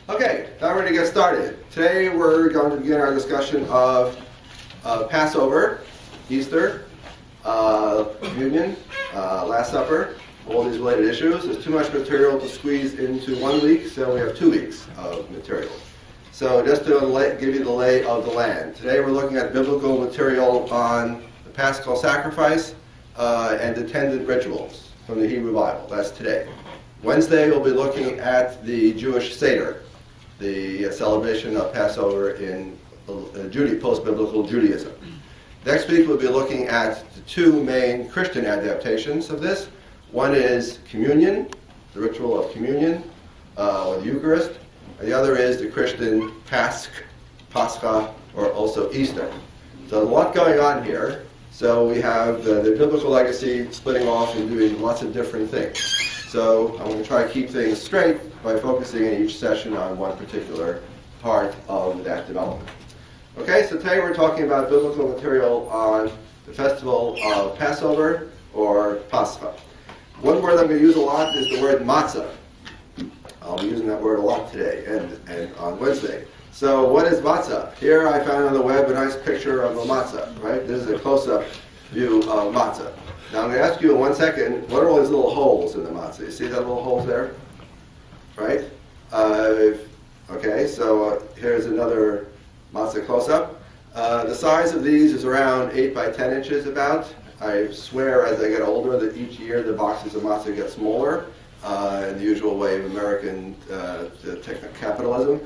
Okay, now we're going to get started. Today we're going to begin our discussion of Passover, Easter, Communion, Last Supper, all these related issues. There's too much material to squeeze into 1 week, so we have 2 weeks of material. So just to give you the lay of the land. Today we're looking at biblical material on the Paschal sacrifice and attendant rituals from the Hebrew Bible. That's today. Wednesday we'll be looking at the Jewish Seder, the celebration of Passover in post-biblical Judaism. Next week we'll be looking at the 2 main Christian adaptations of this. One is communion, the ritual of communion, or the Eucharist, and the other is the Christian Pascha, or also Easter. So a lot going on here. So we have the biblical legacy splitting off and doing lots of different things. So I'm going to try to keep things straight by focusing in each session on one particular part of that development. Okay, so today we're talking about biblical material on the festival of Passover or Pascha. One word I'm going to use a lot is the word matzah. I'll be using that word a lot today and on Wednesday. So what is matzah? Here I found on the web a nice picture of a matzah, right? This is a close-up view of matzah. Now I'm going to ask you in 1 second, what are all these little holes in the matzah? You see that little holes there? Right? Okay, so here's another matzah close-up. The size of these is around 8 by 10 inches about. I swear as I get older that each year the boxes of matzah get smaller in the usual way of American capitalism.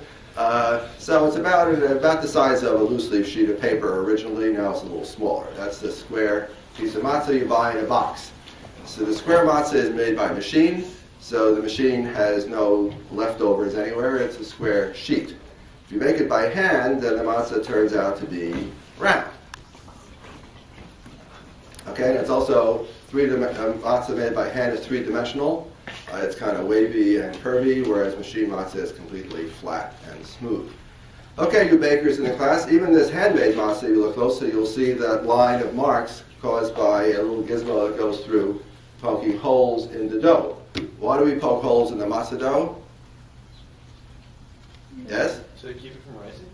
So it's about the size of a loose-leaf sheet of paper originally. Now it's a little smaller. That's the square piece of matzah you buy in a box. So the square matzah is made by machine. So the machine has no leftovers anywhere. It's a square sheet. If you make it by hand, then the matzah turns out to be round. Okay, and it's also matzah made by hand is 3-dimensional. It's kind of wavy and curvy, whereas machine matzah is completely flat and smooth. Okay, you bakers in the class, even this handmade matzah, if you look closely, you'll see that line of marks caused by a little gizmo that goes through poking holes in the dough. Why do we poke holes in the matzah dough? Yes? So to keep it from rising?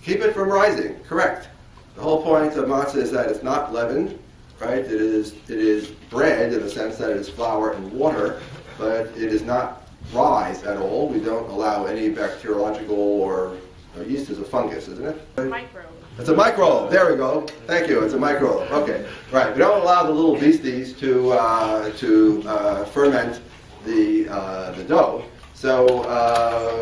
Keep it from rising, correct. The whole point of matzah is that it's not leavened, right? It is bread in the sense that it is flour and water, but it does not rise at all. We don't allow any bacteriological or yeast is a fungus, isn't it? Microbe. It's a microbe. There we go. Thank you. It's a microbe. Okay. Right. We don't allow the little beasties to ferment the dough. So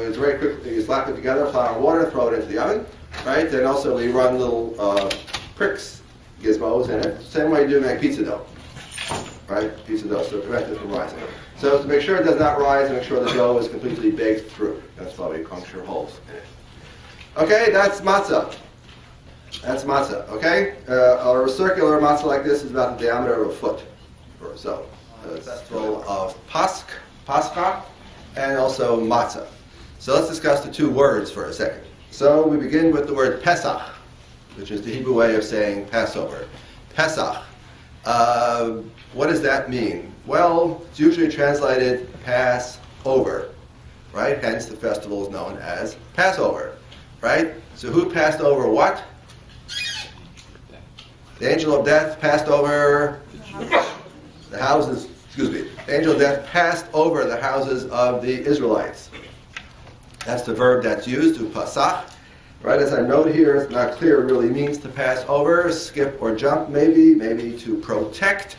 it's very quick. You slap it together, flour and water, throw it into the oven. Right. Then also we run little pricks, gizmos in it. Same way you do make pizza dough. Right. Pizza dough. So prevent it from rising. So to make sure it does not rise, and make sure the dough is completely baked through. That's why we puncture holes in it. Okay. That's matzah. That's matzah, okay? A circular matzah like this is about the diameter of a foot or so. It's full of Pascha, and also matzah. So let's discuss the 2 words for a second. So we begin with the word Pesach, which is the Hebrew way of saying Passover. Pesach. What does that mean? Well, it's usually translated Passover, right? Hence the festival is known as Passover, right? So who passed over what? The angel of death passed over the houses, the angel of death passed over the houses of the Israelites. That's the verb that's used, to pasach. Right, as I note here, it's not clear it really means to pass over, skip or jump maybe to protect.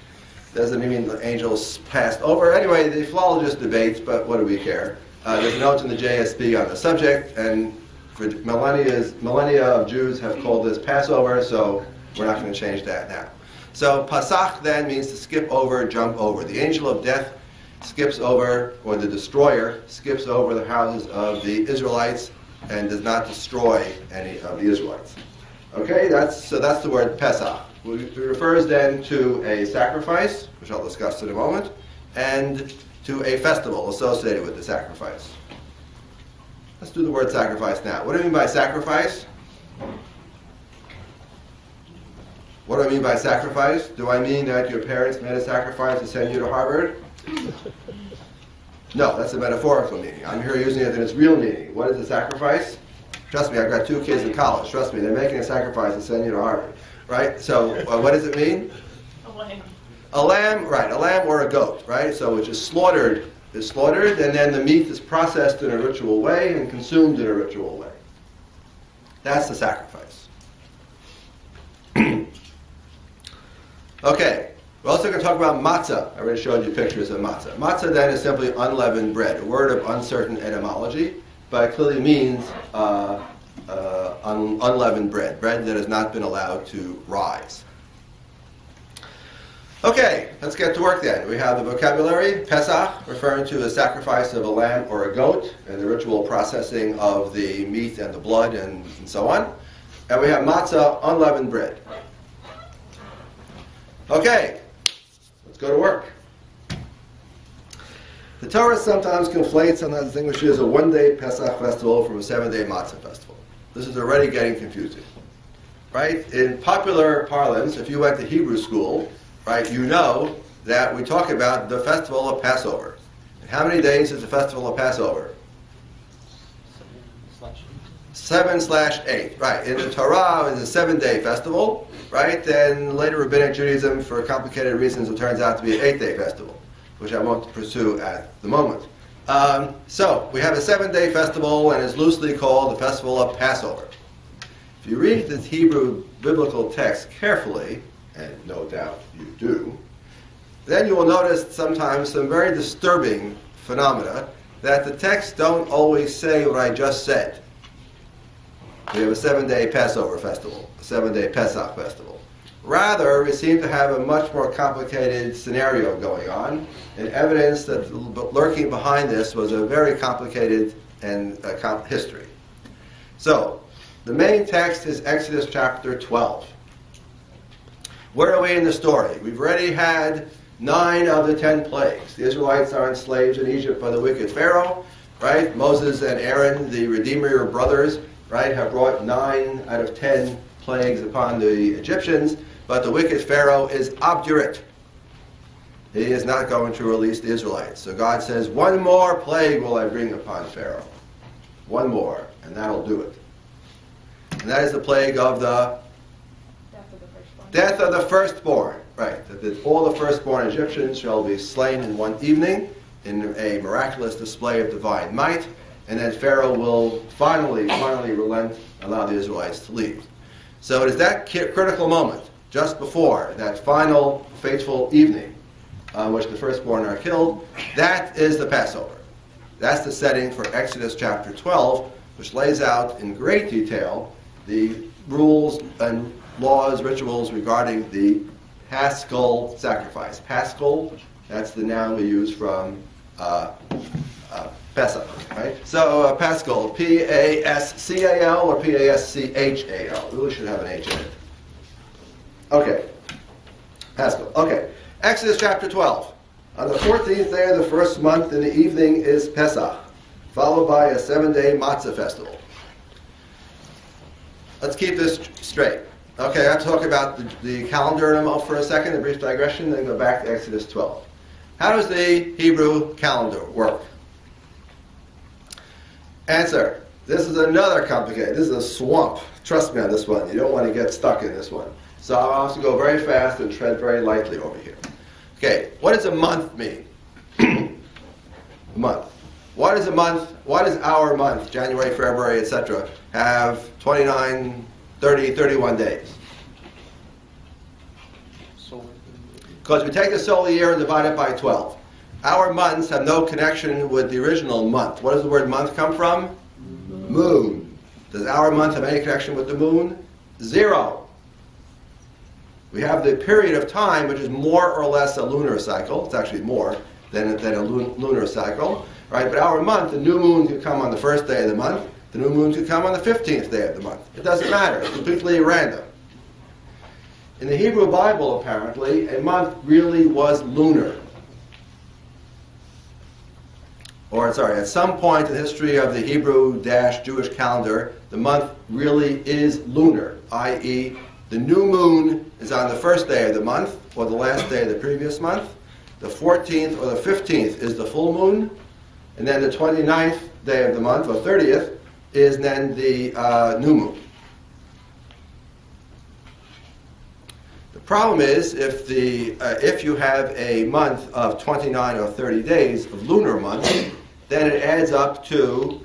Doesn't mean the angels passed over. Anyway, the philologist debates, but what do we care? There's notes in the JSB on the subject, and for millennia of Jews have called this Passover, so we're not going to change that now. So Pasach then means to skip over, jump over. The angel of death skips over, or the destroyer skips over the houses of the Israelites and does not destroy any of the Israelites. Okay, that's the word Pesach. It refers then to a sacrifice, which I'll discuss in a moment, and to a festival associated with the sacrifice. Let's do the word sacrifice now. What do I mean by sacrifice? What do I mean by sacrifice? Do I mean that your parents made a sacrifice to send you to Harvard? No, that's a metaphorical meaning. I'm here using it in its real meaning. What is a sacrifice? Trust me, I've got 2 kids in college. Trust me, they're making a sacrifice to send you to Harvard. Right? So what does it mean? A lamb. A lamb, right, a lamb or a goat, right? So which is slaughtered, and then the meat is processed in a ritual way and consumed in a ritual way. That's the sacrifice. Okay, we're also going to talk about matzah. I already showed you pictures of matzah. Matzah then is simply unleavened bread, a word of uncertain etymology, but it clearly means unleavened bread, bread that has not been allowed to rise. Okay, let's get to work then. We have the vocabulary, Pesach, referring to the sacrifice of a lamb or a goat, and the ritual processing of the meat and the blood and so on. And we have matzah, unleavened bread. Okay, let's go to work. The Torah sometimes conflates, sometimes distinguishes a one-day Pesach festival from a 7-day matzah festival. This is already getting confusing. Right? In popular parlance, if you went to Hebrew school, right, you know that we talk about the festival of Passover. And how many days is the festival of Passover? 7/8. Right. In the Torah, it's a 7-day festival, right? Then later Rabbinic Judaism, for complicated reasons, it turns out to be an 8-day festival, which I won't pursue at the moment. So we have a 7-day festival, and it's loosely called the Festival of Passover. If you read the Hebrew biblical text carefully, and no doubt you do, then you will notice sometimes some very disturbing phenomena that the texts don't always say what I just said. We have a 7-day Passover festival, a 7-day Pesach festival. Rather, we seem to have a much more complicated scenario going on, and evidence that lurking behind this was a very complicated and history. So, the main text is Exodus chapter 12. Where are we in the story? We've already had 9 of the 10 plagues. The Israelites are enslaved in Egypt by the wicked Pharaoh, right? Moses and Aaron, the Redeemer brothers, right, have brought 9 out of 10 plagues upon the Egyptians, but the wicked Pharaoh is obdurate. He is not going to release the Israelites. So God says, 1 more plague will I bring upon Pharaoh. 1 more, and that'll do it. And that is the plague of the death of the firstborn. Right, that all the firstborn Egyptians shall be slain in one evening in a miraculous display of divine might, and then Pharaoh will finally relent, allow the Israelites to leave. So it is that critical moment, just before that final fateful evening on which the firstborn are killed, that is the Passover. That's the setting for Exodus chapter 12, which lays out in great detail the rules and laws, rituals regarding the Paschal sacrifice. Paschal, that's the noun we use from Pesach, right? So Paschal, P-A-S-C-A-L or P-A-S-C-H-A-L. We really should have an H in it. Okay, Paschal. Okay, Exodus chapter 12. On the 14th day of the first month in the evening is Pesach, followed by a 7-day matzah festival. Let's keep this straight. Okay, I have to talk about the calendar for a second, a brief digression, then go back to Exodus 12. How does the Hebrew calendar work? Answer. This is another complicated. This is a swamp. Trust me on this one. You don't want to get stuck in this one. So I'll have to go very fast and tread very lightly over here. Okay, what does a month mean? A month. What is a month? What is our month? January, February, etc. have 29, 30, 31 days. Because we take the solar year and divide it by 12. Our months have no connection with the original month. What does the word month come from? Moon. Does our month have any connection with the moon? 0. We have the period of time, which is more or less a lunar cycle. It's actually more than a lunar cycle. Right? But our month, the new moon could come on the first day of the month. The new moon could come on the 15th day of the month. It doesn't matter. It's completely random. In the Hebrew Bible, apparently, a month really was lunar. Or, sorry, at some point in the history of the Hebrew-Jewish calendar, the month really is lunar, i.e., the new moon is on the first day of the month, or the last day of the previous month. The 14th or the 15th is the full moon, And then the 29th day of the month, or 30th, is then the new moon. The problem is, if you have a month of 29 or 30 days of lunar month, then it adds up to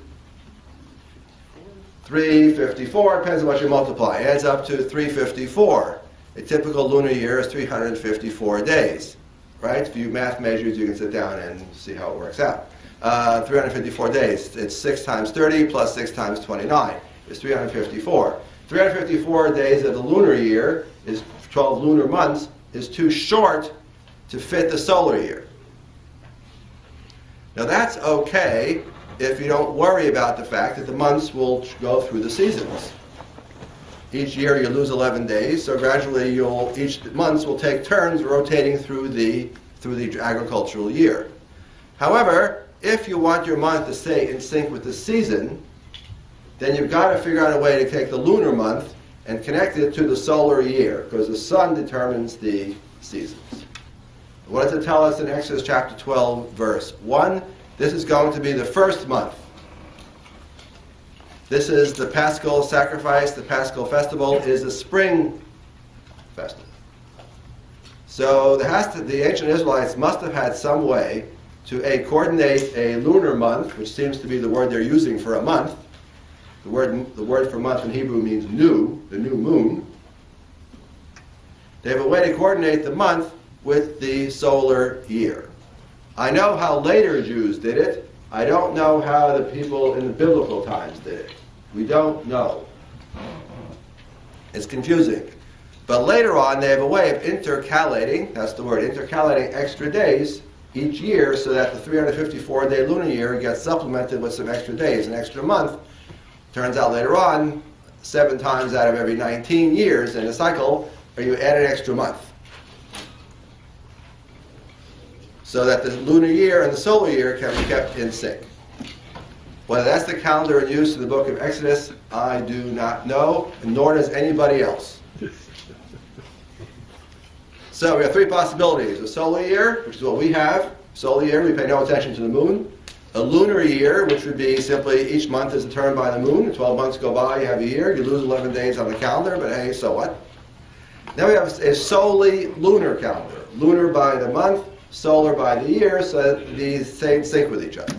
354, depends on what you multiply. It adds up to 354. A typical lunar year is 354 days, right? If you math majors, you can sit down and see how it works out. 354 days. It's 6 times 30 plus 6 times 29 is 354. 354 days of the lunar year is 12 lunar months is too short to fit the solar year. Now that's okay if you don't worry about the fact that the months will go through the seasons. Each year you lose 11 days, so gradually each months will take turns rotating through the agricultural year. However, if you want your month to stay in sync with the season, then you've got to figure out a way to take the lunar month and connect it to the solar year, because the sun determines the seasons. What does it tell us in Exodus chapter 12, verse 1? This is going to be the first month. This is the Paschal sacrifice. The Paschal festival is the spring festival. So the ancient Israelites must have had some way to coordinate a lunar month, which seems to be the word they're using for a month. The word for month in Hebrew means new, the new moon. They have a way to coordinate the month with the solar year. I know how later Jews did it. I don't know how the people in the biblical times did it. We don't know. It's confusing. But later on, they have a way of intercalating, that's the word, intercalating extra days each year so that the 354-day lunar year gets supplemented with some extra days, an extra month. Turns out later on, 7 times out of every 19 years in a cycle, you add an extra month. So that the lunar year and the solar year can be kept in sync. Whether that's the calendar in use in the book of Exodus, I do not know, nor does anybody else. So we have 3 possibilities. A solar year, which is what we have. Solar year, we pay no attention to the moon. A lunar year, which would be simply each month is determined by the moon. 12 months go by, you have a year. You lose 11 days on the calendar, but hey, so what? Now we have a solely lunar calendar. Lunar by the month, solar by the year, so that these stay in sync with each other.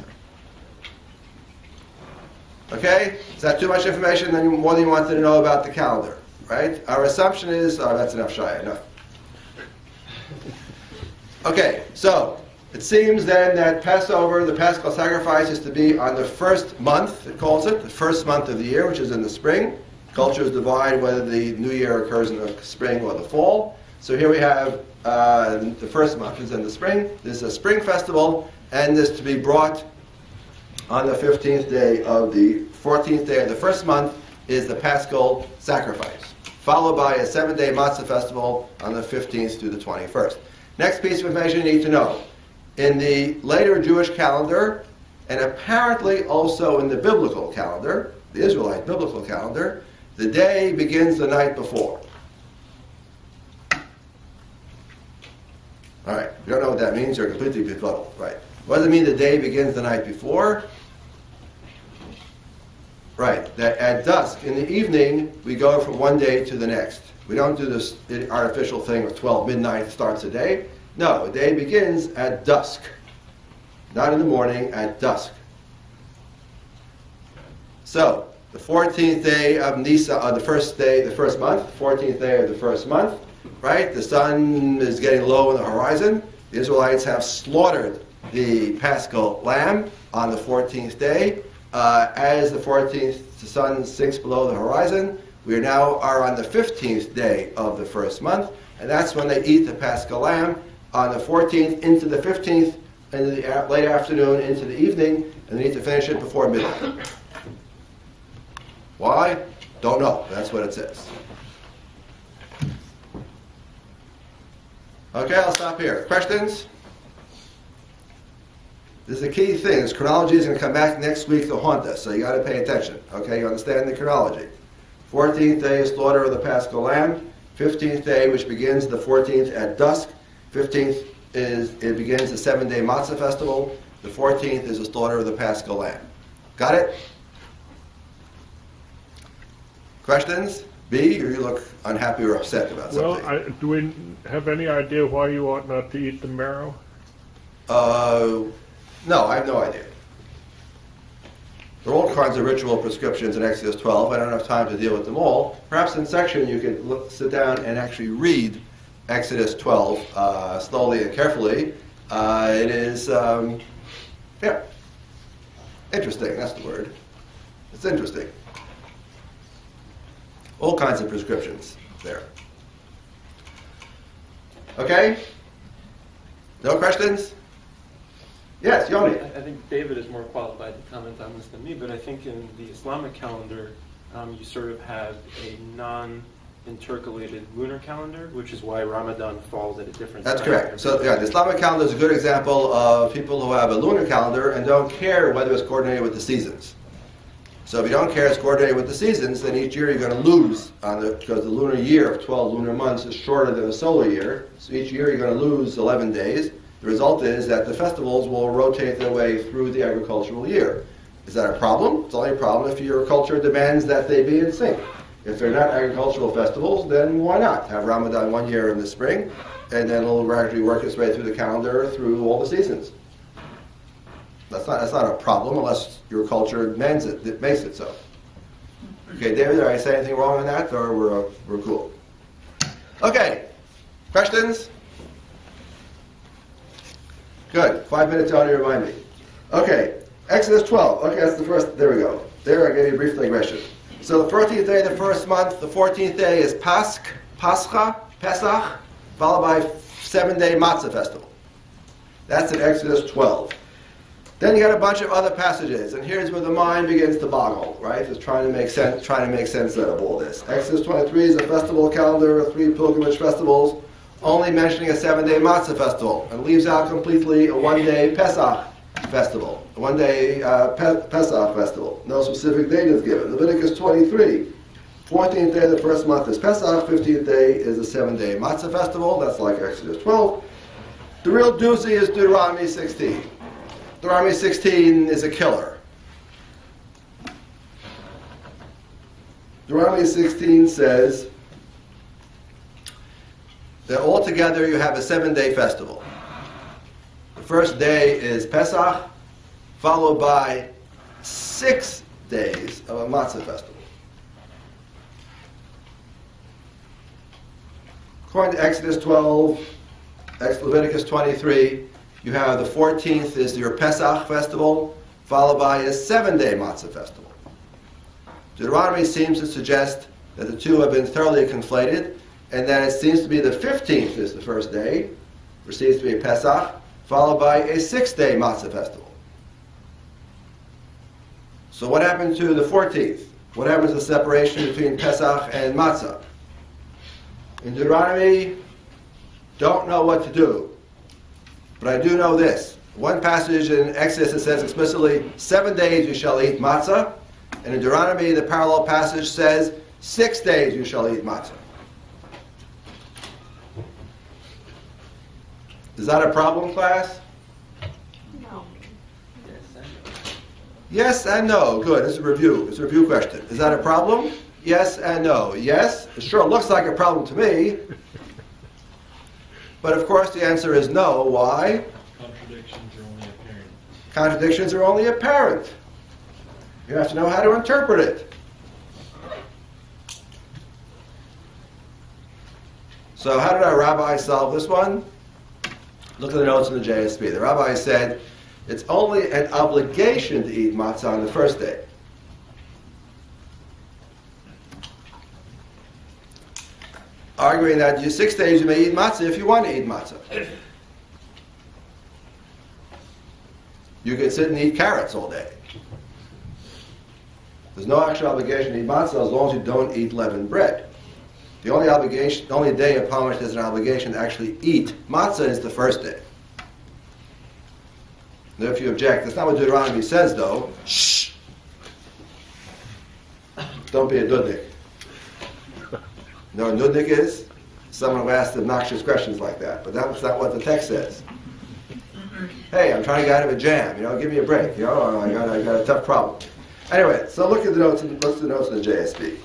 Okay? Is that too much information? Then more than you wanted to know about the calendar, right? Our assumption is, that's enough, Shia, enough. Okay, so it seems then that Passover, the Paschal sacrifice, is to be on the first month, it calls it, the first month of the year, which is in the spring. Cultures divide whether the new year occurs in the spring or the fall. So here we have the first month is in the spring. This is a spring festival, and this to be brought on the 14th day of the first month is the Paschal sacrifice, followed by a 7-day matzah festival on the 15th through the 21st. Next piece of information you need to know. In the later Jewish calendar, and apparently also in the biblical calendar, the Israelite biblical calendar, the day begins the night before. All right, if you don't know what that means, you're completely befuddled, right? What does it mean the day begins the night before? Right, that at dusk, in the evening, we go from one day to the next. We don't do this artificial thing of 12 midnight starts a day. No, a day begins at dusk. Not in the morning, at dusk. So, the 14th day of Nisan, the first month, 14th day of the first month, right? The sun is getting low on the horizon. The Israelites have slaughtered the Paschal lamb on the 14th day. As the 14th, the sun sinks below the horizon, we are on the 15th day of the first month, and that's when they eat the Paschal lamb on the 14th into the 15th, into the late afternoon into the evening, and they need to finish it before midnight. Why? Don't know. That's what it says. Okay, I'll stop here. Questions? This is a key thing. This chronology is going to come back next week to haunt us, so you got to pay attention. Okay, you understand the chronology. 14th day is slaughter of the Paschal lamb. 15th day, which begins the 14th at dusk. 15th begins the 7-day matzah festival. The 14th is the slaughter of the Paschal lamb. Got it? Questions? B, or you look unhappy or upset about something? Well, do we have any idea why you ought not to eat the marrow? No, I have no idea. There are all kinds of ritual prescriptions in Exodus 12. I don't have time to deal with them all. Perhaps in section you could sit down and actually read Exodus 12 slowly and carefully. It is, interesting, that's the word. It's interesting. All kinds of prescriptions there. Okay? No questions? Yes, Yoni. I think David is more qualified to comment on this than me, but I think in the Islamic calendar, you sort of have a non-intercalated lunar calendar, which is why Ramadan falls at a different time. That's correct. So yeah, the Islamic calendar is a good example of people who have a lunar calendar and don't care whether it's coordinated with the seasons. So if you don't care it's coordinated with the seasons, then each year you're going to lose because the lunar year of 12 lunar months is shorter than the solar year. So each year you're going to lose 11 days. The result is that the festivals will rotate their way through the agricultural year. Is that a problem? It's only a problem if your culture demands that they be in sync. If they're not agricultural festivals, then why not? Have Ramadan one year in the spring, and then it'll gradually work its way through the calendar through all the seasons. That's not a problem unless your culture demands it, it makes it so. Okay, David, did I say anything wrong on that, or we're cool? Okay, questions? Good. 5 minutes on to remind me. Okay, Exodus 12. Okay, that's the first. There we go. There I gave you a brief digression. So the 14th day of the first month, the 14th day is Pesach, followed by 7-day Matzah festival. That's in Exodus 12. Then you got a bunch of other passages, and here's where the mind begins to boggle, right? It's trying to make sense out of all this. Exodus 23 is a festival calendar of 3 pilgrimage festivals, only mentioning a 7-day Matzah festival, and leaves out completely a 1-day Pesach festival, a 1-day Pesach festival. No specific date is given. Leviticus 23, 14th day of the first month is Pesach, 15th day is a 7-day Matzah festival. That's like Exodus 12. The real doozy is Deuteronomy 16. Deuteronomy 16 is a killer. Deuteronomy 16 says that altogether you have a 7-day festival. The first day is Pesach, followed by 6 days of a Matzah festival. According to Exodus 12, Leviticus 23, you have the 14th is your Pesach festival, followed by a 7-day Matzah festival. Deuteronomy seems to suggest that the two have been thoroughly conflated, and that it seems to be the 15th is the first day, which seems to be a Pesach, followed by a 6-day Matzah festival. So what happened to the 14th? What happens to the separation between Pesach and Matzah? In Deuteronomy, don't know what to do. But I do know this. One passage in Exodus it says explicitly, 7 days you shall eat matzah. And in Deuteronomy, the parallel passage says, 6 days you shall eat matzah. Is that a problem, class? No. Yes and no. Good. This is a review. It's a review question. Is that a problem? Yes and no. Yes. It sure looks like a problem to me. But of course the answer is no. Why? Contradictions are only apparent. Contradictions are only apparent. You have to know how to interpret it. So how did our rabbi solve this one? Look at the notes in the JSB. The rabbi said it's only an obligation to eat matzah on the first day. Arguing that 6 days you may eat matzah if you want to eat matzah. You can sit and eat carrots all day. There's no actual obligation to eat matzah as long as you don't eat leavened bread. The only day upon which there's an obligation to actually eat matzah is the first day. Now if you object, that's not what Deuteronomy says though. Shh! Don't be a nudnik. You know what a nudnik is? Someone who asks obnoxious questions like that. But that's not what the text says. Hey, I'm trying to get out of a jam. Give me a break. I got a tough problem. Anyway, so look at the notes. Look at the notes in the JSB.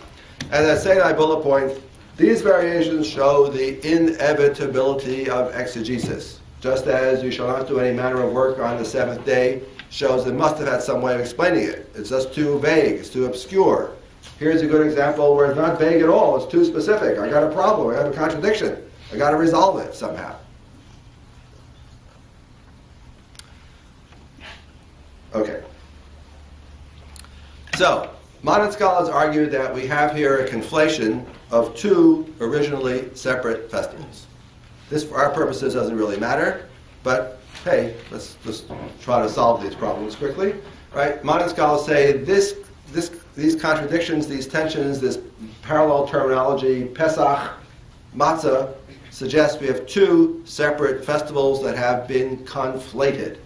As I say in my bullet point, these variations show the inevitability of exegesis. Just as you shall not do any manner of work on the seventh day shows it must have had some way of explaining it. It's just too vague. It's too obscure. Here's a good example where it's not vague at all. It's too specific. I got a problem. I have a contradiction. I got to resolve it somehow. Okay. So, modern scholars argue that we have here a conflation of two originally separate festivals. This, for our purposes, doesn't really matter, but hey, let's just try to solve these problems quickly. Right? Modern scholars say these contradictions, these tensions, this parallel terminology, Pesach, Matzah, suggests we have two separate festivals that have been conflated.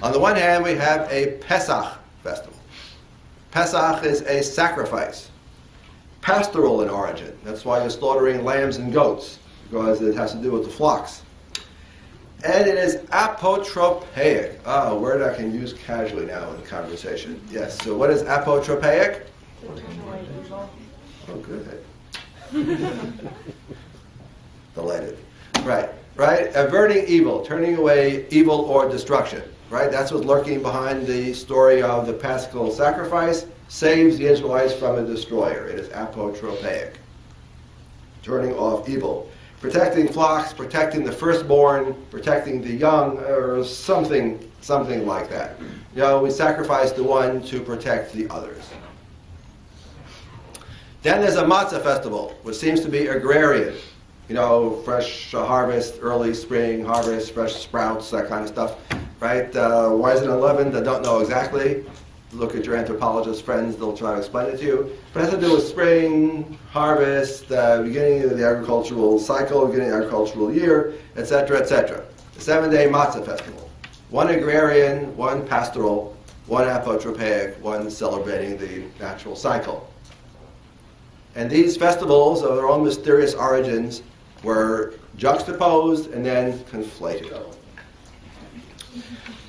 On the one hand, we have a Pesach festival. Pesach is a sacrifice, pastoral in origin. That's why you're slaughtering lambs and goats, because it has to do with the flocks. And it is apotropaic. A word I can use casually now in conversation. Yes, so what is apotropaic? Oh, good. Delighted. Right. Averting evil, turning away evil or destruction. Right? That's what's lurking behind the story of the Paschal sacrifice. Saves the Israelites from a destroyer. It is apotropaic. Turning off evil. Protecting flocks, protecting the firstborn, protecting the young, or something like that. We sacrifice the one to protect the others. Then there's a matzah festival, which seems to be agrarian. Fresh harvest, early spring harvest, fresh sprouts, that kind of stuff. Right? Why is it unleavened? I don't know exactly. Look at your anthropologist friends, they'll try to explain it to you. But it has to do with spring, harvest, beginning of the agricultural cycle, beginning of the agricultural year, etc., etc. The 7-day matzah festival. One agrarian, one pastoral, one apotropaic, one celebrating the natural cycle. And these festivals of their own mysterious origins were juxtaposed and then conflated.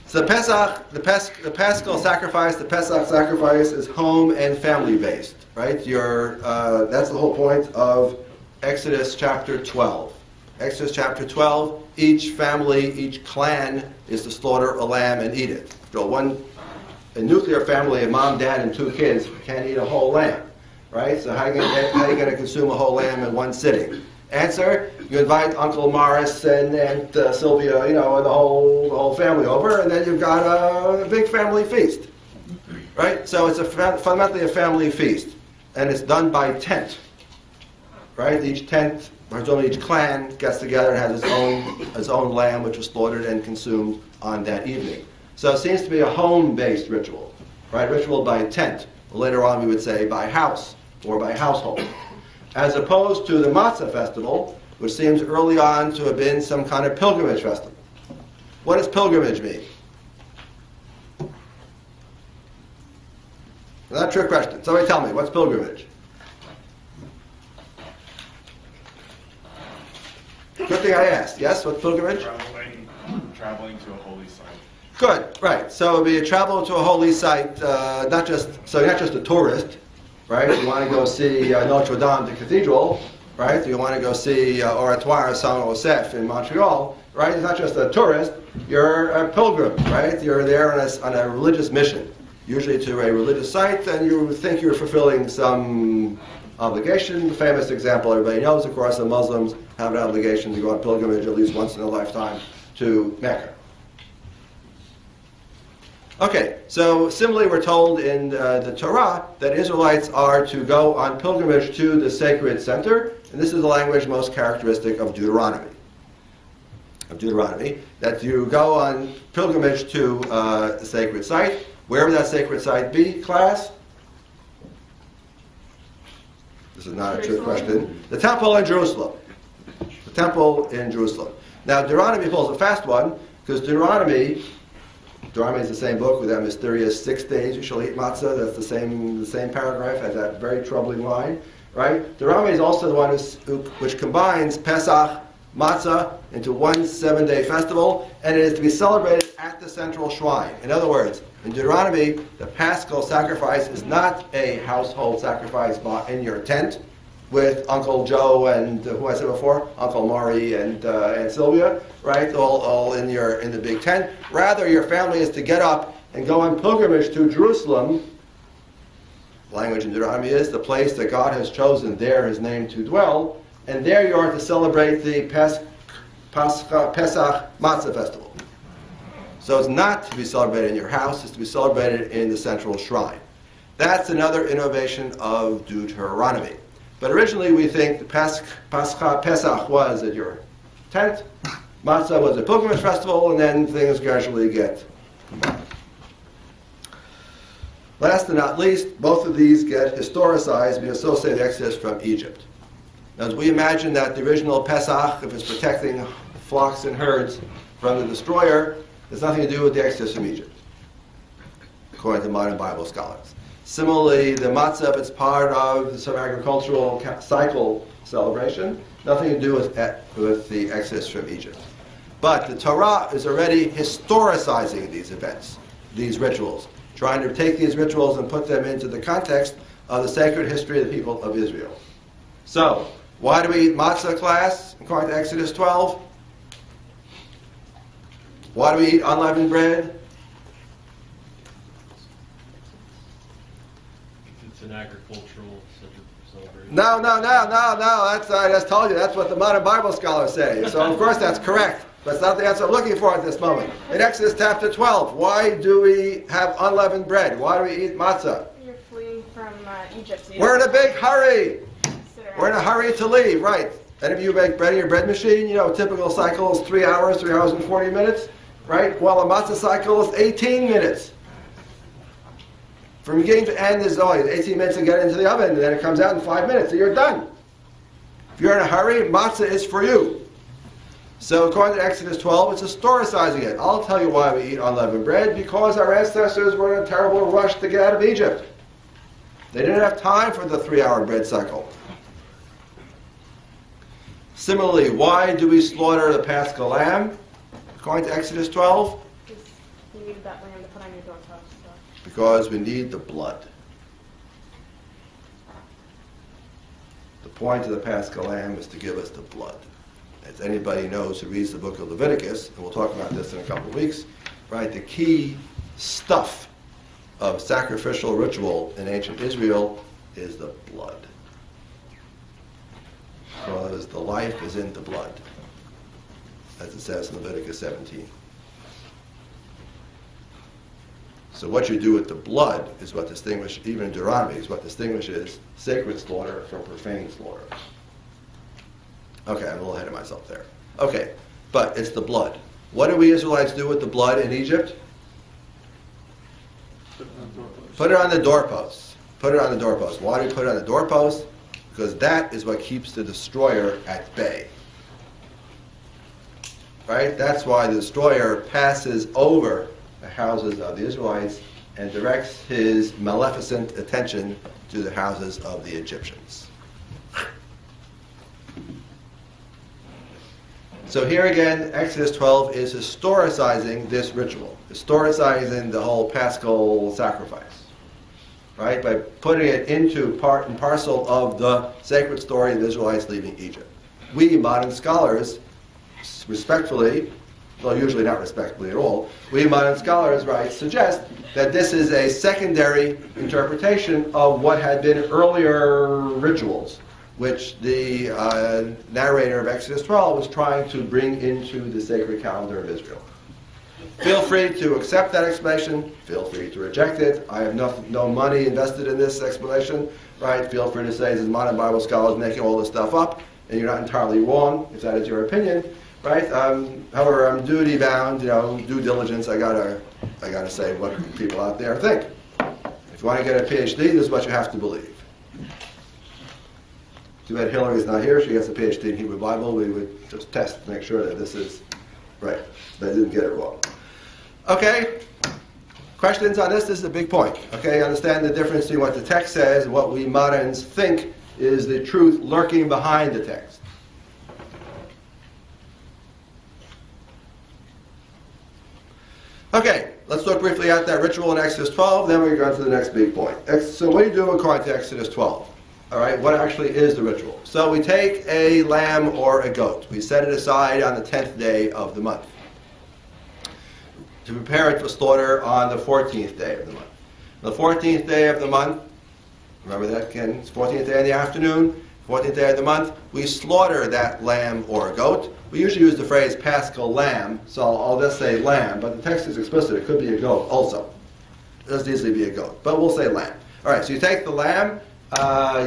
So the Paschal sacrifice, the Pesach sacrifice is home and family based, right? That's the whole point of Exodus chapter 12. Exodus chapter 12, each family, each clan is to slaughter a lamb and eat it. A nuclear family, a mom, dad, and 2 kids can't eat a whole lamb, right? So how are you going to consume a whole lamb in one sitting? Answer, you invite Uncle Morris and Aunt Sylvia, and the whole family over, and then you've got a big family feast, right? So it's fundamentally a family feast, and it's done by tent, right? Each tent, or each clan gets together and has its own lamb, which is slaughtered and consumed on that evening. So it seems to be a home-based ritual, right? Ritual by tent. Later on we would say by house or by household. As opposed to the Matzah festival, which seems early on to have been some kind of pilgrimage festival. What does pilgrimage mean? Not a trick question. Somebody tell me, what's pilgrimage? Good thing I asked. Yes, what's pilgrimage? Traveling to a holy site. Good, right. So it would be a travel to a holy site, not just a tourist, right? You want to go see Notre Dame, the cathedral, right? You want to go see Oratoire Saint-Joseph in Montreal, right? It's not just a tourist, you're a pilgrim, right? You're there on a religious mission, usually to a religious site, and you think you're fulfilling some obligation. The famous example everybody knows, of course, the Muslims have an obligation to go on pilgrimage at least once in a lifetime to Mecca. Okay, so similarly we're told in the Torah that Israelites are to go on pilgrimage to the sacred center, and this is the language most characteristic of Deuteronomy. That you go on pilgrimage to the sacred site, wherever that sacred site be, class. This is not a trick question. The temple in Jerusalem. The temple in Jerusalem. Now Deuteronomy pulls a fast one, because Deuteronomy is the same book with that mysterious 6 days you shall eat matzah. That's the same paragraph, has that very troubling line, right? Deuteronomy is also the one which combines Pesach matzah into one 7-day festival, and it is to be celebrated at the central shrine. In other words, in Deuteronomy, the Paschal sacrifice is not a household sacrifice in your tent with Uncle Joe and who I said before, Uncle Maury and Sylvia, right? All in the big tent. Rather, your family is to get up and go on pilgrimage to Jerusalem. Language in Deuteronomy is the place that God has chosen there His name to dwell, and there you are to celebrate the Pesach Matzah festival. So it's not to be celebrated in your house, it's to be celebrated in the central shrine. That's another innovation of Deuteronomy. But originally we think the Pesach was at your tent, Matzah was a pilgrimage festival, and then things gradually get combined. Last but not least, both of these get historicized and associated with Exodus from Egypt. Now, as we imagine that the original Pesach, if it's protecting flocks and herds from the destroyer, has nothing to do with the Exodus from Egypt, according to modern Bible scholars. Similarly, the matzah, if it's part of some agricultural cycle celebration, nothing to do with the Exodus from Egypt. But the Torah is already historicizing these events, these rituals, trying to take these rituals and put them into the context of the sacred history of the people of Israel. So, why do we eat matzah, class, according to Exodus 12? Why do we eat unleavened bread? It's an agricultural celebration. No. I just told you, that's what the modern Bible scholars say. So, of course, that's correct. That's not the answer I'm looking for at this moment. In Exodus chapter 12, why do we have unleavened bread? Why do we eat matzah? You're fleeing from Egypt. So We're in a big hurry. We're in a hurry to leave, right? Any of you make bread in your bread machine? You know, a typical cycle is 3 hours and 40 minutes, right? Well, a matzah cycle is 18 minutes. From beginning to end is only 18 minutes to get it into the oven, and then it comes out in 5 minutes, so you're done. If you're in a hurry, matzah is for you. So according to Exodus 12, it's historicizing it. I'll tell you why we eat unleavened bread, because our ancestors were in a terrible rush to get out of Egypt. They didn't have time for the 3-hour bread cycle. Similarly, why do we slaughter the Paschal lamb? According to Exodus 12? Because you needed that lamb to put on your doorpost. So. Because we need the blood. The point of the Paschal lamb is to give us the blood. As anybody knows who reads the book of Leviticus, and we'll talk about this in a couple of weeks, right? The key stuff of sacrificial ritual in ancient Israel is the blood. Because the life is in the blood, as it says in Leviticus 17. So what you do with the blood is what distinguishes, even in Deuteronomy, is what distinguishes sacred slaughter from profane slaughter. Okay, I'm a little ahead of myself there. Okay, but it's the blood. What do we Israelites do with the blood in Egypt? Put it on the doorposts. Put it on the doorposts. Why do we put it on the doorposts? Because that is what keeps the destroyer at bay. Right? That's why the destroyer passes over the houses of the Israelites and directs his maleficent attention to the houses of the Egyptians. So here again, Exodus 12 is historicizing this ritual, historicizing the whole Paschal sacrifice, right? By putting it into part and parcel of the sacred story of the Israelites leaving Egypt. We modern scholars, respectfully, well, usually not respectfully at all, we modern scholars, right, suggest that this is a secondary interpretation of what had been earlier rituals, which the narrator of Exodus 12 was trying to bring into the sacred calendar of Israel. Feel free to accept that explanation. Feel free to reject it. I have no money invested in this explanation. Right? Feel free to say this is modern Bible scholars making all this stuff up, and you're not entirely wrong if that is your opinion. Right? However, I'm duty bound. You know, due diligence. I gotta say what people out there think. If you want to get a PhD, this is what you have to believe. Too bad Hillary's not here. She gets a PhD in Hebrew Bible. We would just test to make sure that this is right. That I didn't get it wrong. Okay. Questions on this? This is a big point. Okay. Understand the difference between what the text says and what we moderns think is the truth lurking behind the text. Okay, let's look briefly at that ritual in Exodus 12, then we go on to the next big point. So what do you do according to Exodus 12? All right, what actually is the ritual? So we take a lamb or a goat. We set it aside on the 10th day of the month to prepare it for slaughter on the 14th day of the month. The 14th day of the month, remember that again, it's 14th day in the afternoon, 14th day of the month, we slaughter that lamb or goat. We usually use the phrase paschal lamb, so I'll just say lamb, but the text is explicit, it could be a goat also. It doesn't easily be a goat, but we'll say lamb. All right, so you take the lamb,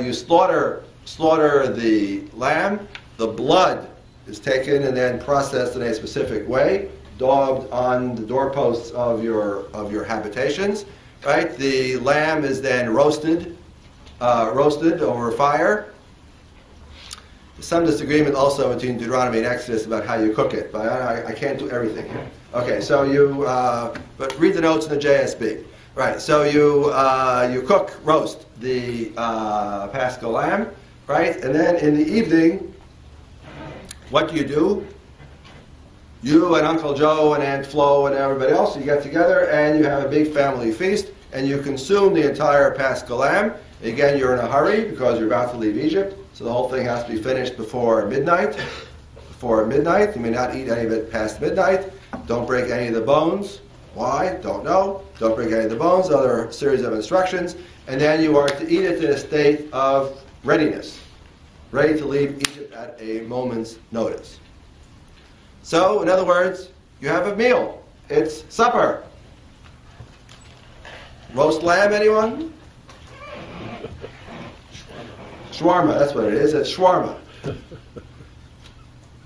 you slaughter the lamb, the blood is taken and then processed in a specific way, daubed on the doorposts of your habitations. Right? The lamb is then roasted over fire. There's some disagreement also between Deuteronomy and Exodus about how you cook it, but I can't do everything here. Okay, so but read the notes in the JSB. Right, so you roast the paschal lamb, right? And then in the evening, what do? You and Uncle Joe and Aunt Flo and everybody else, you get together and you have a big family feast and you consume the entire paschal lamb. Again, you're in a hurry because you're about to leave Egypt, so the whole thing has to be finished before midnight. Before midnight, you may not eat any of it past midnight. Don't break any of the bones. Why? Don't know. Don't break any of the bones. Other series of instructions. And then you are to eat it in a state of readiness. Ready to leave Egypt at a moment's notice. So, in other words, you have a meal. It's supper. Roast lamb, anyone? Shawarma, that's what it is. It's shawarma. If you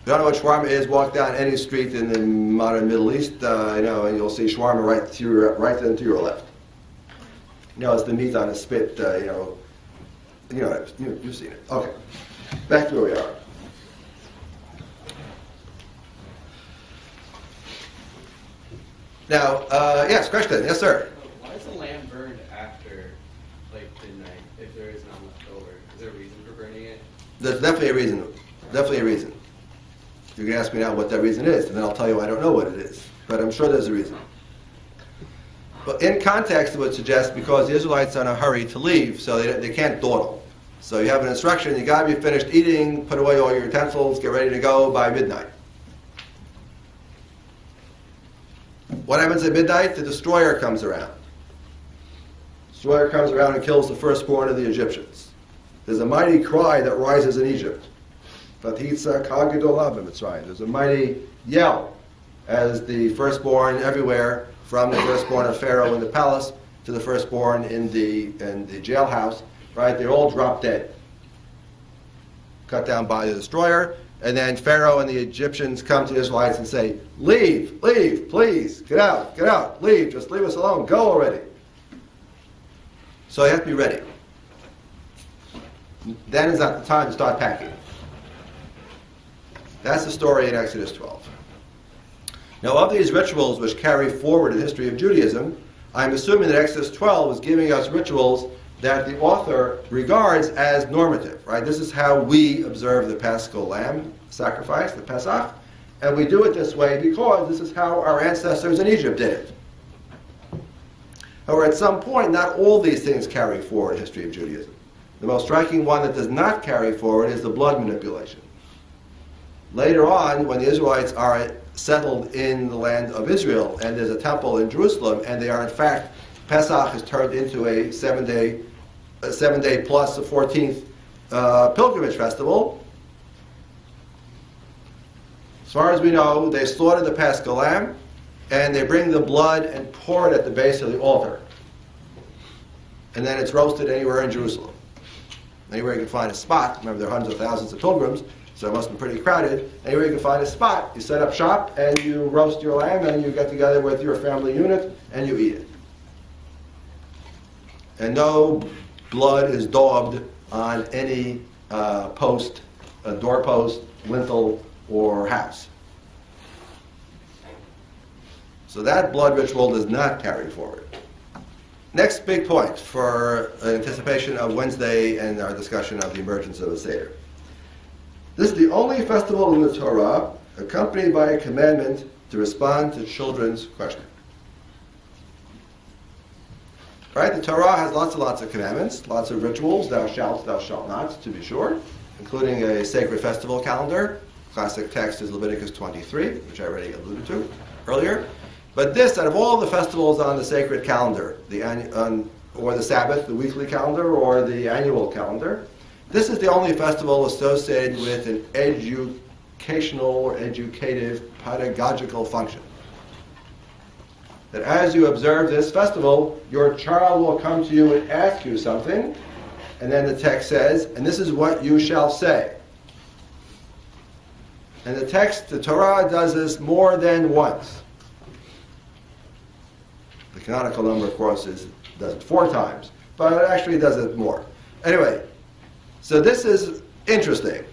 don't know what shawarma is, walk down any street in the modern Middle East, and you'll see shawarma right to your left. It's the meat on a spit. You've seen it. Okay, back to where we are. Now, yes, question. Yes, sir. Why is the lamb burned after midnight if there is none left over? Is there a reason for burning it? There's definitely a reason. Definitely a reason. You can ask me now what that reason is, and then I'll tell you I don't know what it is. But I'm sure there's a reason. But in context, it would suggest because the Israelites are in a hurry to leave, so they can't dawdle. So you have an instruction, you got to be finished eating, put away all your utensils, get ready to go by midnight. What happens at midnight? The destroyer comes around. The destroyer comes around and kills the firstborn of the Egyptians. There's a mighty cry that rises in Egypt. There's a mighty yell as the firstborn everywhere, from the firstborn of Pharaoh in the palace to the firstborn in the jailhouse, right? They all drop dead, cut down by the destroyer. And then Pharaoh and the Egyptians come to the Israelites and say, leave, please, get out, leave, just leave us alone, go already. So you have to be ready. Then is not the time to start packing. That's the story in Exodus 12. Now, of these rituals which carry forward the history of Judaism, I'm assuming that Exodus 12 is giving us rituals that the author regards as normative, right? This is how we observe the Paschal Lamb sacrifice, the Pesach, and we do it this way because this is how our ancestors in Egypt did it. However, at some point, not all these things carry forward the history of Judaism. The most striking one that does not carry forward is the blood manipulation. Later on, when the Israelites are settled in the land of Israel, and there's a temple in Jerusalem, and they are in fact, Pesach is turned into a 7 day plus a 14th pilgrimage festival. As far as we know, they slaughter the Paschal lamb, and they bring the blood and pour it at the base of the altar. And then it's roasted anywhere in Jerusalem. Anywhere you can find a spot. Remember, there are hundreds of thousands of pilgrims, so it must be pretty crowded. Anywhere you can find a spot, you set up shop, and you roast your lamb, and you get together with your family unit, and you eat it. And no blood is daubed on any doorpost, lintel, or house. So that blood ritual does not carry forward. Next big point for anticipation of Wednesday and our discussion of the emergence of a Seder. This is the only festival in the Torah accompanied by a commandment to respond to children's questions. Right? The Torah has lots and lots of commandments, lots of rituals, thou shalt not, to be sure, including a sacred festival calendar. Classic text is Leviticus 23, which I already alluded to earlier. But this, out of all the festivals on the sacred calendar, or the Sabbath, the weekly calendar, or the annual calendar, this is the only festival associated with an educational or educative pedagogical function. That as you observe this festival, your child will come to you and ask you something, and then the text says, and this is what you shall say. And the text, the Torah, does this more than once. The canonical number, of course, does it 4 times, but it actually does it more. Anyway, so this is interesting.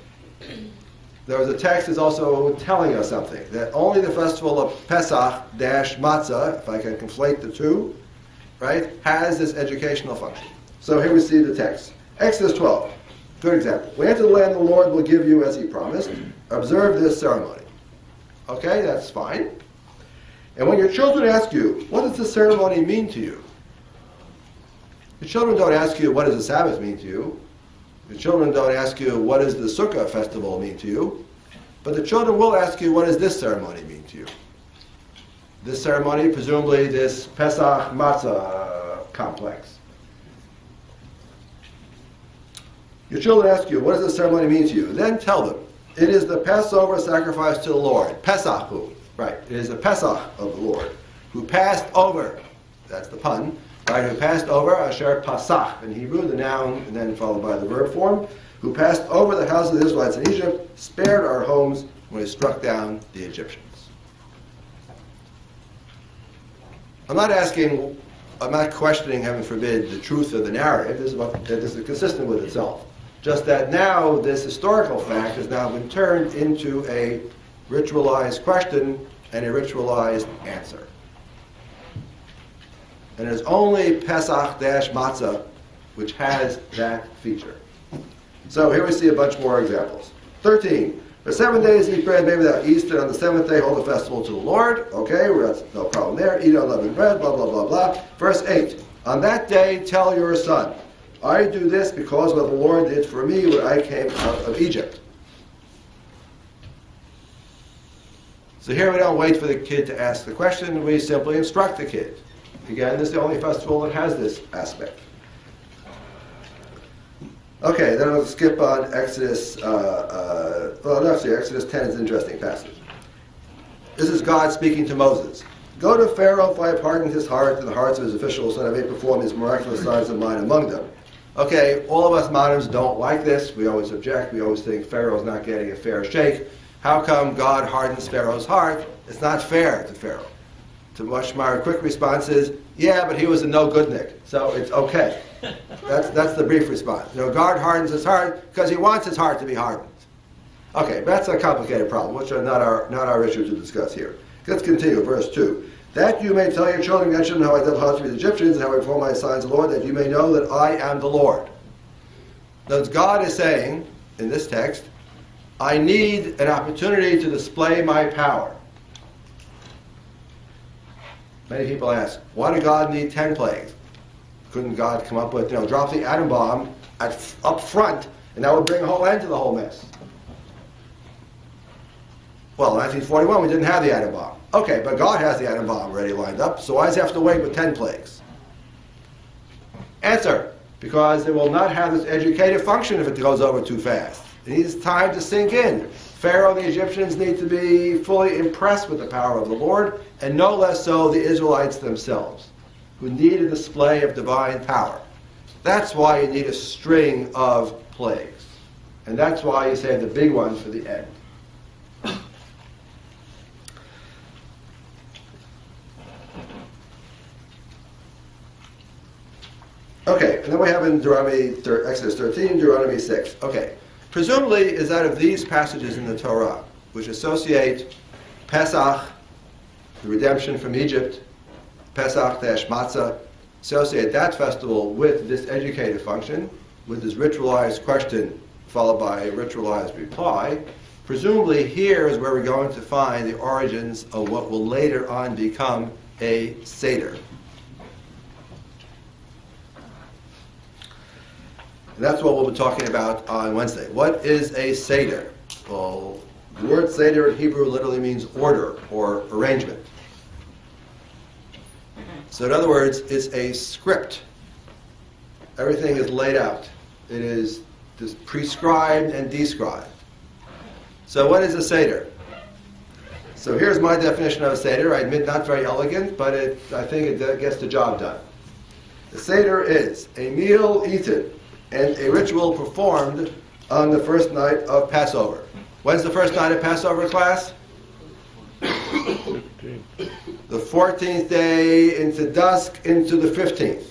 The text is also telling us something, that only the festival of Pesach-Matzah, if I can conflate the two, right, has this educational function. So here we see the text. Exodus 12, good example. When you enter the land the Lord will give you as he promised, observe this ceremony. Okay, that's fine. And when your children ask you, what does the ceremony mean to you? The children don't ask you, what does the Sabbath mean to you? The children don't ask you, what does the Sukkah festival mean to you? But the children will ask you, what does this ceremony mean to you? This ceremony, presumably this Pesach Matzah complex. Your children ask you, what does this ceremony mean to you? Then tell them, it is the Passover sacrifice to the Lord. Pesachu, right. It is the Pesach of the Lord, who passed over, that's the pun, right, who passed over, asher pasach, in Hebrew, the noun, and then followed by the verb form, who passed over the house of the Israelites in Egypt, spared our homes when he struck down the Egyptians. I'm not questioning, heaven forbid, the truth of the narrative. This is consistent with itself. Just that now this historical fact has now been turned into a ritualized question and a ritualized answer. And it's only Pesach-Matzah which has that feature. So here we see a bunch more examples. 13. For 7 days eat bread made without yeast, and on the 7th day hold a festival to the Lord. Okay, that's no problem there. Eat unleavened bread, blah, blah, blah, blah. Verse 8. On that day tell your son, I do this because what the Lord did for me when I came out of Egypt. So here we don't wait for the kid to ask the question, we simply instruct the kid. Again, this is the only festival that has this aspect. Okay, then we'll skip on Exodus. Exodus 10 is an interesting passage. This is God speaking to Moses. Go to Pharaoh, for I have hardened his heart and the hearts of his officials, and I may perform these miraculous signs of mine among them. Okay, all of us moderns don't like this. We always object. We always think Pharaoh's not getting a fair shake. How come God hardens Pharaoh's heart? It's not fair to Pharaoh. To which my quick response is, yeah, but he was a no-goodnik, so it's okay. That's the brief response. God hardens his heart because he wants his heart to be hardened. Okay, that's a complicated problem, which are not our issue to discuss here. Let's continue, verse 2. That you may tell your children, mention how I dealt harshly with the Egyptians and how I performed my signs of the Lord, that you may know that I am the Lord. Thus God is saying, in this text, I need an opportunity to display my power. Many people ask, why did God need 10 plagues? Couldn't God come up with, drop the atom bomb up front, and that would bring a whole end to the whole mess? Well, in 1941, we didn't have the atom bomb. Okay, but God has the atom bomb already lined up, so why does he have to wait with 10 plagues? Answer, because it will not have this educative function if it goes over too fast. It needs time to sink in. Pharaoh and the Egyptians need to be fully impressed with the power of the Lord, and no less so the Israelites themselves, who need a display of divine power. That's why you need a string of plagues. And that's why you save the big ones for the end. Okay, and then we have in Exodus 13, Deuteronomy 6. Okay, presumably is out of these passages in the Torah, which associate Pesach, the redemption from Egypt, Pesach-Matzah, associate that festival with this educative function, with this ritualized question followed by a ritualized reply. Presumably here is where we're going to find the origins of what will later on become a Seder. And that's what we'll be talking about on Wednesday. What is a Seder? Well, the word Seder in Hebrew literally means order or arrangement. So in other words, it's a script. Everything is laid out. It is prescribed and described. So what is a Seder? So here's my definition of a Seder. I admit not very elegant, but I think it gets the job done. The Seder is a meal eaten and a ritual performed on the first night of Passover. When's the first night of Passover, class? 15th. The 14th day into dusk into the 15th.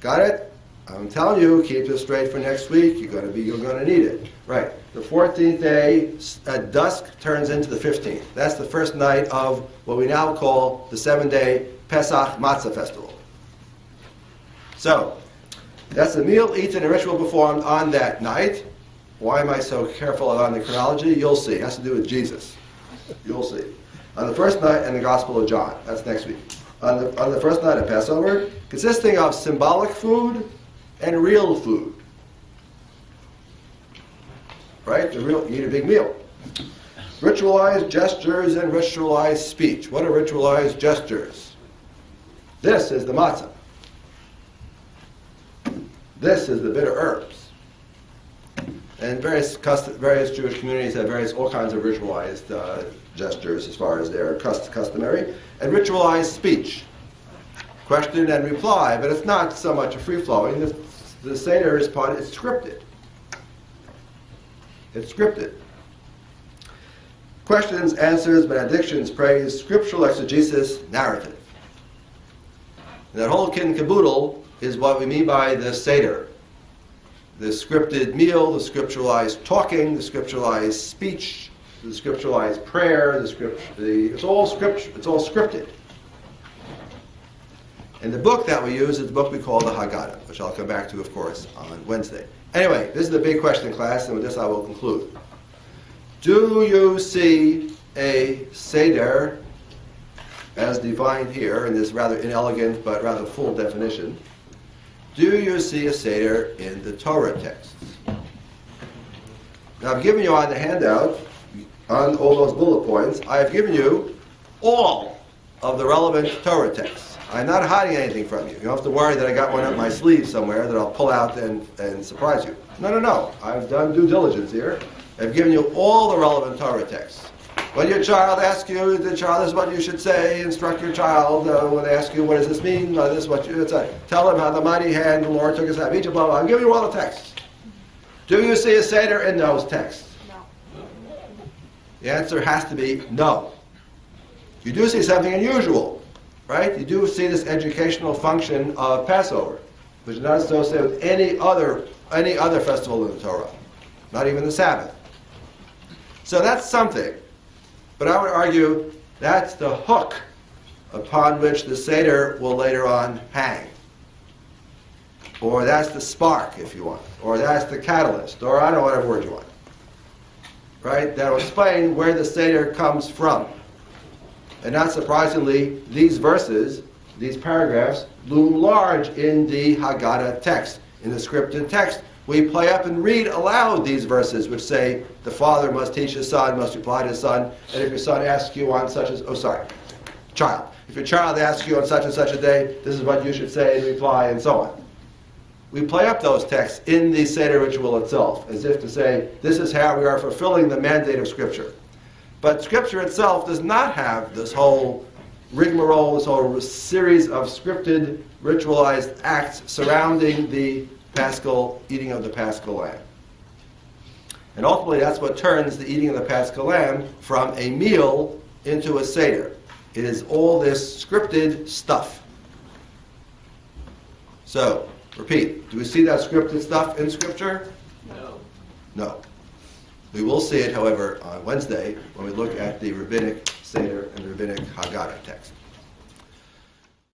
Got it? I'm telling you, keep this straight for next week. You're going to need it. Right. The 14th day at dusk turns into the 15th. That's the first night of what we now call the 7-day Pesach Matzah Festival. So, that's a meal eaten and ritual performed on that night. Why am I so careful on the chronology? You'll see. It has to do with Jesus. You'll see. On the first night in the Gospel of John. That's next week. On the first night of Passover, consisting of symbolic food and real food. Right? You eat a big meal. Ritualized gestures and ritualized speech. What are ritualized gestures? This is the matzah. This is the bitter herbs. And various Jewish communities have all kinds of ritualized gestures as far as they're customary. And ritualized speech. Question and reply, but it's not so much a free-flowing. The Seder is it's scripted. It's scripted. Questions, answers, benedictions, praise, scriptural exegesis, narrative. And that whole kit and caboodle is what we mean by the Seder. The scripted meal, the scripturalized talking, the scripturalized speech, the scripturalized prayer, it's all scripted. And the book that we use is the book we call the Haggadah, which I'll come back to, of course, on Wednesday. Anyway, this is the big question, class, and with this I will conclude. Do you see a Seder, as defined here in this rather inelegant but rather full definition? Do you see a Seder in the Torah texts? Now I've given you on the handout, on all those bullet points, I've given you all of the relevant Torah texts. I'm not hiding anything from you. You don't have to worry that I got one up my sleeve somewhere that I'll pull out and surprise you. No. I've done due diligence here. I've given you all the relevant Torah texts. When your child asks you, this is what you should say, instruct your child. When they ask you, what does this mean? This is what you say. Tell them how the mighty hand the Lord took us out of Egypt, blah, blah. I'm giving you all the texts. Do you see a Seder in those texts? No. The answer has to be no. You do see something unusual, right? You do see this educational function of Passover, which is not associated with any other festival in the Torah, not even the Sabbath. So that's something. But I would argue that's the hook upon which the Seder will later on hang. Or that's the spark, if you want. Or that's the catalyst. Or I don't know, whatever word you want. Right? That will explain where the Seder comes from. And not surprisingly, these verses, these paragraphs, loom large in the Haggadah text, in the scripted text. We play up and read aloud these verses which say, the father must teach his son, must reply to his son, and if your son asks you on child. If your child asks you on such and such a day, this is what you should say in reply, and so on. We play up those texts in the Seder ritual itself, as if to say, this is how we are fulfilling the mandate of Scripture. But Scripture itself does not have this whole rigmarole, this whole series of scripted, ritualized acts surrounding the Paschal eating of the Paschal lamb. And ultimately that's what turns the eating of the Paschal lamb from a meal into a Seder. It is all this scripted stuff. So, repeat, do we see that scripted stuff in Scripture? No. No. We will see it, however, on Wednesday when we look at the rabbinic Seder and rabbinic Haggadah text.